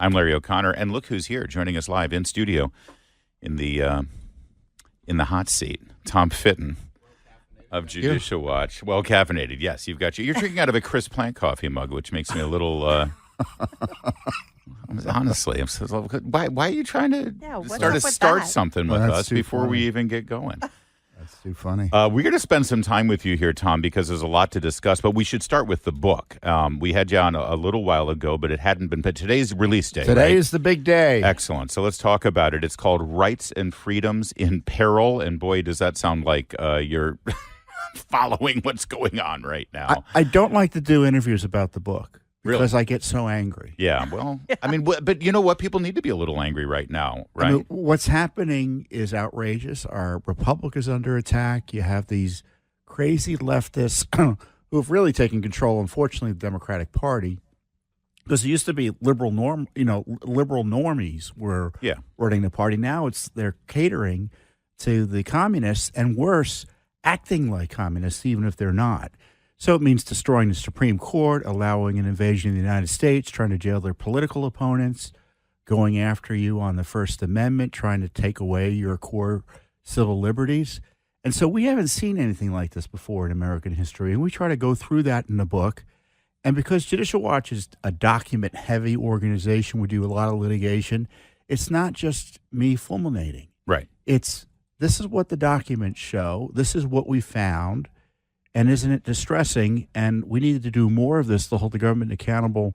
I'm Larry O'Connor, and look who's here, joining us live in studio in the hot seat, Tom Fitton of Judicial Watch. Well caffeinated, yes, you've got you. You're drinking out of a Chris Plank coffee mug, which makes me a little. Honestly, why are you trying to start something with us before we even get going? That's too funny. We're going to spend some time with you here, Tom, because there's a lot to discuss, but we should start with the book. We had you on a little while ago, but it hadn't been. But today's release day. Today is the big day. Excellent. So let's talk about it. It's called Rights and Freedoms in Peril, and boy, does that sound like you're following what's going on right now. I don't like to do interviews about the book. Because Really? I get so angry. Yeah, well, I mean, but you know what? People need to be a little angry right now, right? I mean, what's happening is outrageous. Our republic is under attack. You have these crazy leftists who have really taken control, unfortunately, of the Democratic Party. Because it used to be liberal normies were running the party. Now they're catering to the communists, and worse, acting like communists, even if they're not. So it means destroying the Supreme Court, allowing an invasion of the United States, trying to jail their political opponents, going after you on the First Amendment, trying to take away your core civil liberties. And so we haven't seen anything like this before in American history. And we try to go through that in the book. And because Judicial Watch is a document-heavy organization, we do a lot of litigation, it's not just me fulminating. Right. This is what the documents show. This is what we found. And isn't it distressing? And we needed to do more of this to hold the government accountable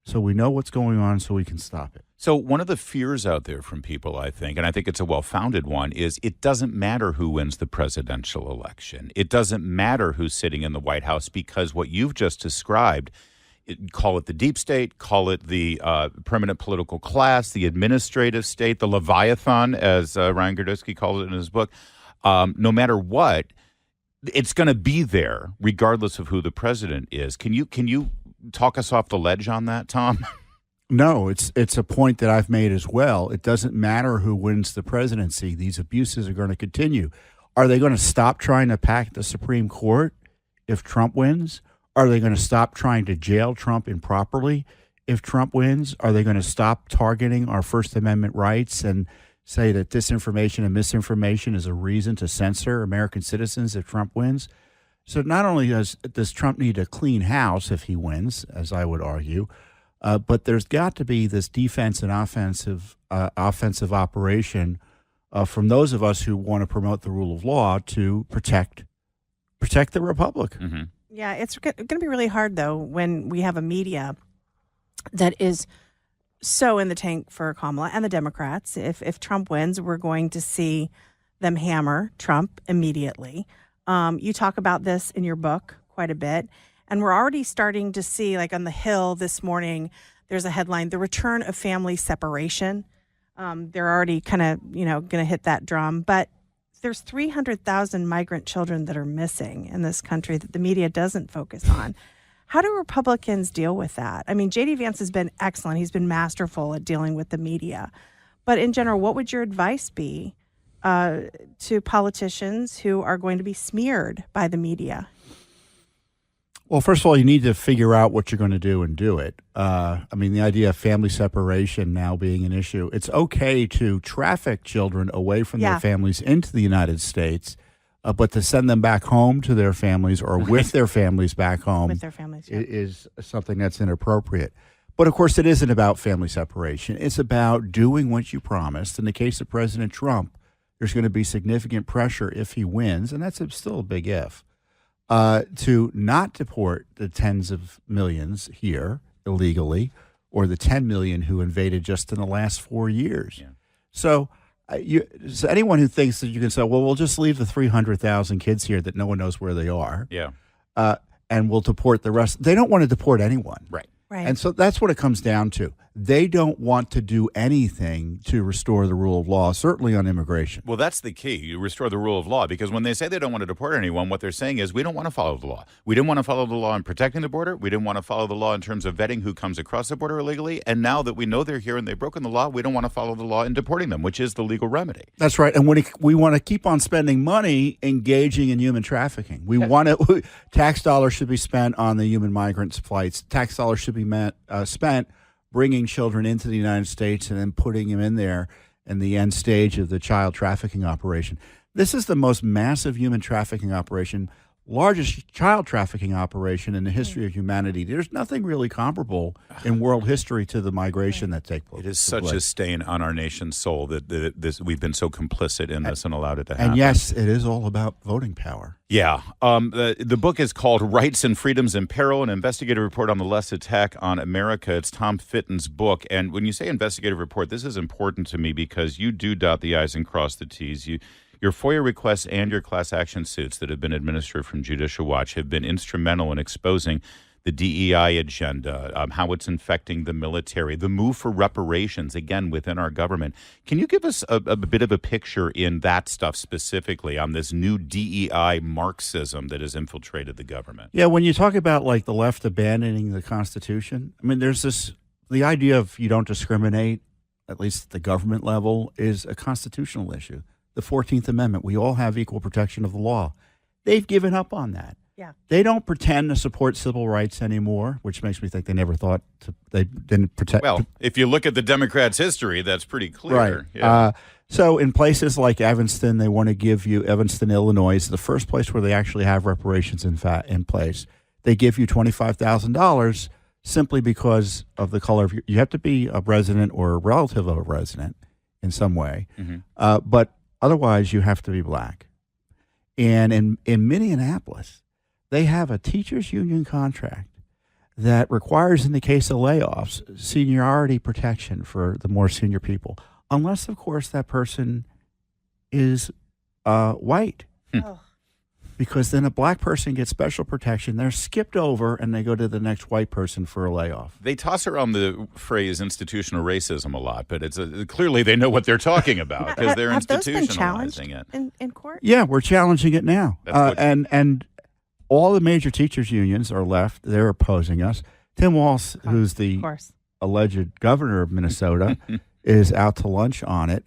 so we know what's going on so we can stop it. So one of the fears out there from people, I think, and I think it's a well-founded one, is it doesn't matter who wins the presidential election. It doesn't matter who's sitting in the White House because what you've just described, call it the deep state, call it the permanent political class, the administrative state, the Leviathan, as Ryan Girdusky calls it in his book, no matter what, it's going to be there regardless of who the president is. Can you talk us off the ledge on that, Tom? No, it's a point that I've made as well. It doesn't matter who wins the presidency. These abuses are going to continue. Are they going to stop trying to pack the Supreme Court if Trump wins? Are they going to stop trying to jail Trump improperly if Trump wins? Are they going to stop targeting our First Amendment rights and say that disinformation and misinformation is a reason to censor American citizens if Trump wins? So not only does Trump need a clean house if he wins, as I would argue, but there's got to be this defense and offensive operation from those of us who want to promote the rule of law to protect the republic. Mm-hmm. Yeah, it's going to be really hard, though, when we have a media that is so in the tank for Kamala and the Democrats. If Trump wins, we're going to see them hammer Trump immediately. You talk about this in your book quite a bit, and we're already starting to see, like on the Hill this morning, there's a headline, "The Return of Family Separation." They're already kind of, going to hit that drum, but there's 300,000 migrant children that are missing in this country that the media doesn't focus on. How do Republicans deal with that? I mean, J.D. Vance has been excellent. He's been masterful at dealing with the media. But in general, what would your advice be to politicians who are going to be smeared by the media? Well, first of all, you need to figure out what you're going to do and do it. I mean, the idea of family separation now being an issue. It's okay to traffic children away from their families into the United States, but to send them back home to their families or with their families back home is something that's inappropriate. But, of course, it isn't about family separation. It's about doing what you promised. In the case of President Trump, there's going to be significant pressure if he wins, and that's still a big if, to not deport the tens of millions here illegally or the 10 million who invaded just in the last 4 years. Yeah. So anyone who thinks that you can say, well, we'll just leave the 300,000 kids here that no one knows where they are, and we'll deport the rest. They don't want to deport anyone. Right. And so that's what it comes down to. They don't want to do anything to restore the rule of law, certainly on immigration. Well, that's the key. You restore the rule of law, because when they say they don't want to deport anyone, what they're saying is we don't want to follow the law. We didn't want to follow the law in protecting the border. We didn't want to follow the law in terms of vetting who comes across the border illegally. And now that we know they're here and they've broken the law, we don't want to follow the law in deporting them, which is the legal remedy. That's right. And we want to keep on spending money engaging in human trafficking. We want to tax dollars should be spent on the human migrants' flights. Tax dollars should be spent bringing children into the United States and then putting them in there in the end stage of the child trafficking operation. This is the most massive human trafficking operation, largest child trafficking operation in the history of humanity. There's nothing really comparable in world history to the migration that takes place. It is such a stain on our nation's soul that we've been so complicit in this and allowed it to happen. And yes, it is all about voting power. Yeah. The book is called Rights and Freedoms in Peril, an investigative report on the left's attack on America. It's Tom Fitton's book. And when you say investigative report, this is important to me because you do dot the I's and cross the T's. Your FOIA requests and your class action suits that have been administered from Judicial Watch have been instrumental in exposing the DEI agenda, how it's infecting the military, the move for reparations, again, within our government. Can you give us a bit of a picture in that stuff specifically on this new DEI Marxism that has infiltrated the government? Yeah, when you talk about like the left abandoning the Constitution, I mean, there's the idea of you don't discriminate, at least at the government level, is a constitutional issue. The 14th Amendment, we all have equal protection of the law. They've given up on that. Yeah. They don't pretend to support civil rights anymore, which makes me think they never thought they didn't protect. Well, if you look at the Democrats' history, that's pretty clear. Right. Yeah. So in places like Evanston, they want to give you, Evanston, Illinois is the first place where they actually have reparations in place. They give you $25,000 simply because of the color of you have to be a resident or a relative of a resident in some way. Mm-hmm. But otherwise, you have to be black. And in Minneapolis, they have a teachers' union contract that requires, in the case of layoffs, seniority protection for the more senior people, unless, of course, that person is white. Oh. Because then a black person gets special protection. They're skipped over, and they go to the next white person for a layoff. They toss around the phrase institutional racism a lot, but it's clearly they know what they're talking about because they're have those been institutionalizing challenged it. in court? Yeah, we're challenging it now. And all the major teachers' unions are left. They're opposing us. Tim Walz, who's the alleged governor of Minnesota, is out to lunch on it.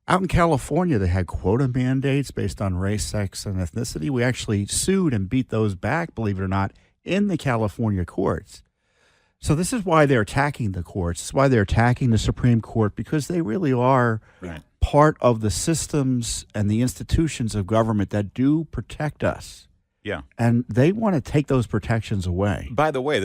Out in California, they had quota mandates based on race, sex, and ethnicity. We actually sued and beat those back, believe it or not, in the California courts. So this is why they're attacking the courts. This is why they're attacking the Supreme Court, because they really are part of the systems and the institutions of government that do protect us. Yeah. And they want to take those protections away. By the way,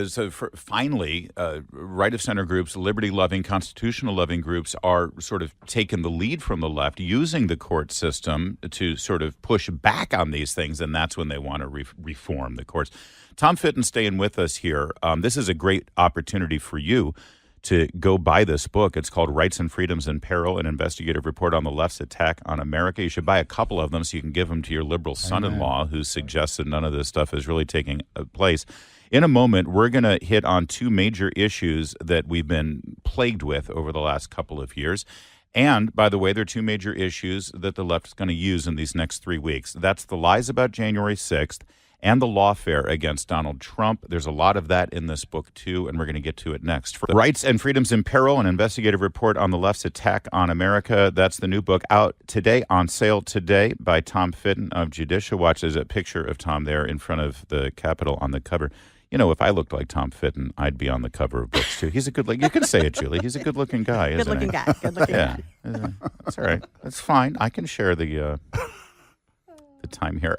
finally, right-of-center groups, liberty-loving, constitutional-loving groups are sort of taking the lead from the left, using the court system to sort of push back on these things, and that's when they want to reform the courts. Tom Fitton staying with us here. This is a great opportunity for you to go buy this book. It's called Rights and Freedoms in Peril, an investigative report on the left's attack on America. You should buy a couple of them so you can give them to your liberal son-in-law who suggests that none of this stuff is really taking place. In a moment, we're going to hit on two major issues that we've been plagued with over the last couple of years. And, by the way, there are two major issues that the left is going to use in these next 3 weeks. That's the lies about January 6th and the lawfare against Donald Trump. There's a lot of that in this book, too, and we're going to get to it next. For Rights and Freedoms in Peril, an investigative report on the left's attack on America. That's the new book out today, on sale today, by Tom Fitton of Judicial Watch. There's a picture of Tom there in front of the Capitol on the cover. You know, if I looked like Tom Fitton, I'd be on the cover of books, too. He's a good, you can say it, Julie. He's a good-looking guy, isn't he? Good-looking guy. Good-looking guy. That's all right. That's fine. I can share the time here.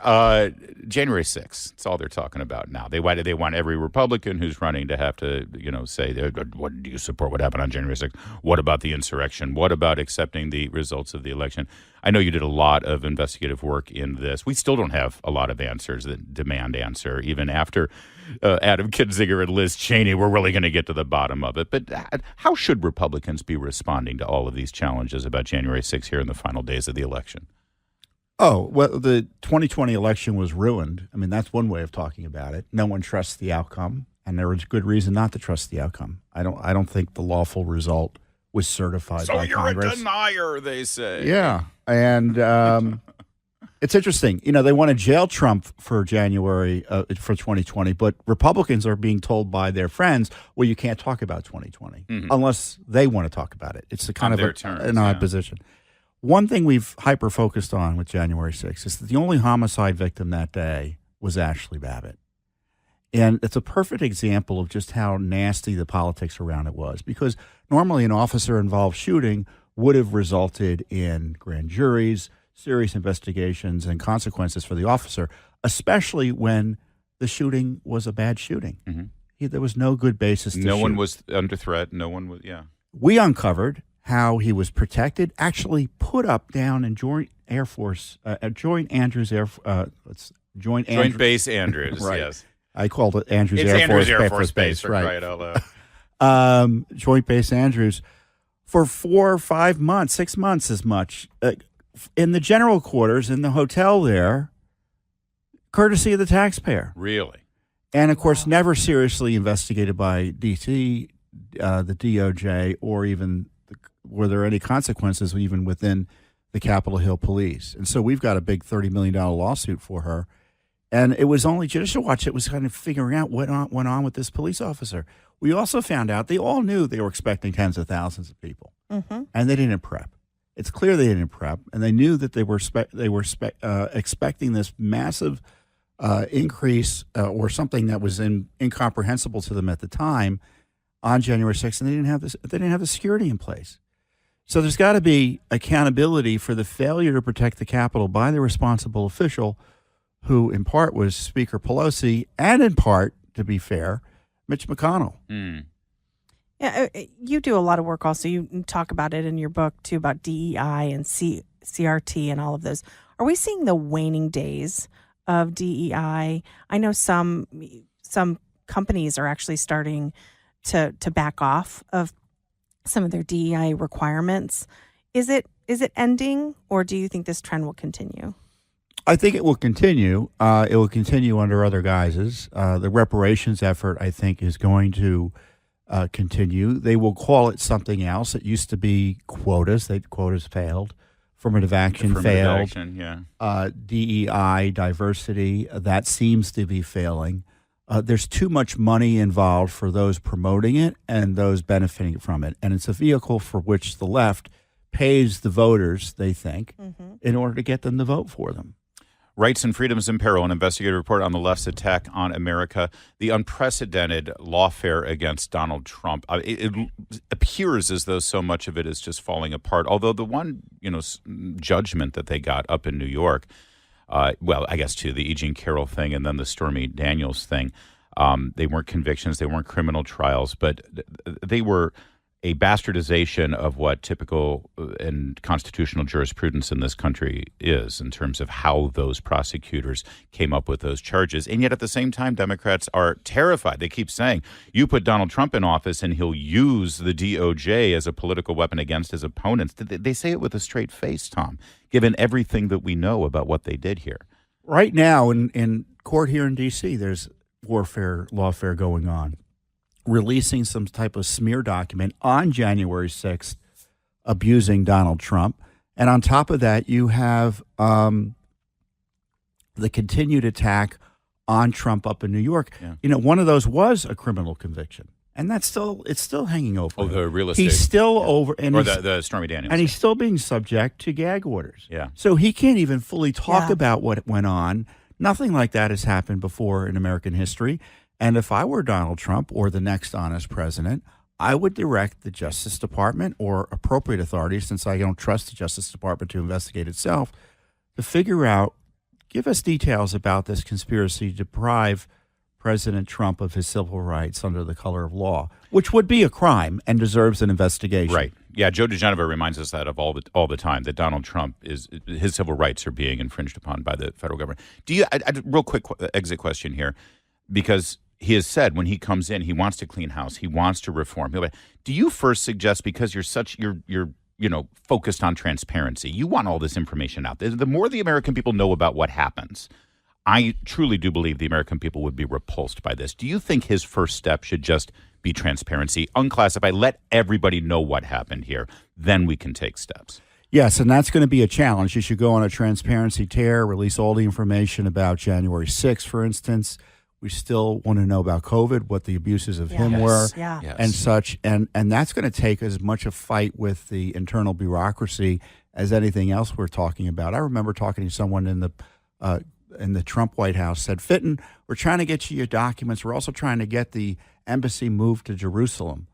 January 6th. That's all they're talking about now. They want every Republican who's running to have to, say, what do you support? What happened on January 6th? What about the insurrection? What about accepting the results of the election? I know you did a lot of investigative work in this. We still don't have a lot of answers that demand answer. Even after Adam Kinzinger and Liz Cheney, we're really going to get to the bottom of it. But how should Republicans be responding to all of these challenges about January 6th here in the final days of the election? Oh, well, the 2020 election was ruined. I mean, that's one way of talking about it. No one trusts the outcome, and there was good reason not to trust the outcome. I don't think the lawful result was certified by Congress. So you're a denier, they say. Yeah, and it's interesting. They want to jail Trump for January for 2020, but Republicans are being told by their friends, well, you can't talk about 2020 unless they want to talk about it. It's a kind of an odd position. One thing we've hyper-focused on with January 6th is that the only homicide victim that day was Ashley Babbitt. And it's a perfect example of just how nasty the politics around it was, because normally an officer-involved shooting would have resulted in grand juries, serious investigations, and consequences for the officer, especially when the shooting was a bad shooting. There was no good basis to shoot. No one was under threat. No one was, We uncovered how he was protected, actually put up down in Joint Air Force, Joint Andrews Air, Joint Base Andrews, right. Yes. I called it Andrews It's Air Andrews Force Air Force Base, right? Joint Base Andrews for 4 or 5 months, 6 months as much in the general quarters in the hotel there, courtesy of the taxpayer. Really? And of course, never seriously investigated by DC, the DOJ, or even were there any consequences even within the Capitol Hill Police. And so we've got a big $30 million lawsuit for her. And it was only Judicial Watch that was kind of figuring out what went on with this police officer. We also found out they all knew they were expecting tens of thousands of people, and they didn't prep. It's clear they didn't prep, and they knew that they were expecting this massive increase or something that was incomprehensible to them at the time on January 6th, and they didn't have the security in place. So there's got to be accountability for the failure to protect the Capitol by the responsible official, who in part was Speaker Pelosi, and in part, to be fair, Mitch McConnell. Yeah, you do a lot of work also. You talk about it in your book, too, about DEI and CRT and all of those. Are we seeing the waning days of DEI? I know some companies are actually starting to back off of some of their DEI requirements. Is it ending, or do you think this trend will continue? I think it will continue. It will continue under other guises. The reparations effort, I think, is going to continue. They will call it something else. It used to be quotas. Quotas failed. Affirmative action failed. DEI, diversity, that seems to be failing. There's too much money involved for those promoting it and those benefiting from it. And it's a vehicle for which the left pays the voters, they think, in order to get them to vote for them. Rights and Freedoms in Peril, an investigative report on the left's attack on America, the unprecedented lawfare against Donald Trump. It appears as though so much of it is just falling apart. Although the one, judgment that they got up in New York, well, I guess too, the E. Jean Carroll thing and then the Stormy Daniels thing, they weren't convictions, they weren't criminal trials, but they were a bastardization of what typical and constitutional jurisprudence in this country is in terms of how those prosecutors came up with those charges. And yet at the same time, Democrats are terrified. They keep saying, you put Donald Trump in office and he'll use the DOJ as a political weapon against his opponents. They say it with a straight face, Tom, given everything that we know about what they did here. Right now in court here in D.C., there's lawfare going on, releasing some type of smear document on January 6th abusing Donald Trump. And on top of that, you have the continued attack on Trump up in New York. Yeah. One of those was a criminal conviction. And it's still hanging over. Oh, the real estate. He's still over. And or the Stormy Daniels. And he's still being subject to gag orders. Yeah. So he can't even fully talk about what went on. Nothing like that has happened before in American history. And if I were Donald Trump or the next honest president, I would direct the Justice Department or appropriate authorities, since I don't trust the Justice Department to investigate itself, to figure out, give us details about this conspiracy to deprive President Trump of his civil rights under the color of law, which would be a crime and deserves an investigation. Right. Yeah, Joe DeGeneva reminds us that of all the time, that Donald Trump his civil rights are being infringed upon by the federal government. Real quick exit question here, because he has said when he comes in, he wants to clean house. He wants to reform. Do you first suggest, because you're focused on transparency, you want all this information out there? The more the American people know about what happens, I truly do believe the American people would be repulsed by this. Do you think his first step should just be transparency, unclassify, let everybody know what happened here? Then we can take steps. Yes, and that's going to be a challenge. You should go on a transparency tear, release all the information about January 6th, for instance. We still want to know about COVID, what the abuses of him were, and such. And that's going to take as much a fight with the internal bureaucracy as anything else we're talking about. I remember talking to someone in the in the Trump White House said, Fitton, we're trying to get you your documents. We're also trying to get the embassy moved to Jerusalem.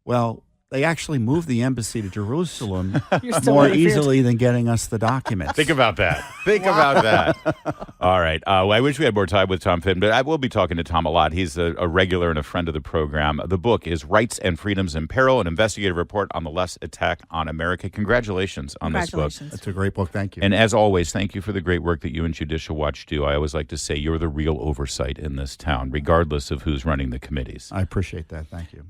Well, they actually moved the embassy to Jerusalem more easily than getting us the documents. Think about that. Think about that. All right. Well, I wish we had more time with Tom Fitton, but I will be talking to Tom a lot. He's a regular and a friend of the program. The book is Rights and Freedoms in Peril, an investigative report on the left's attack on America. Congratulations on this book. It's a great book. Thank you. And as always, thank you for the great work that you and Judicial Watch do. I always like to say you're the real oversight in this town, regardless of who's running the committees. I appreciate that. Thank you.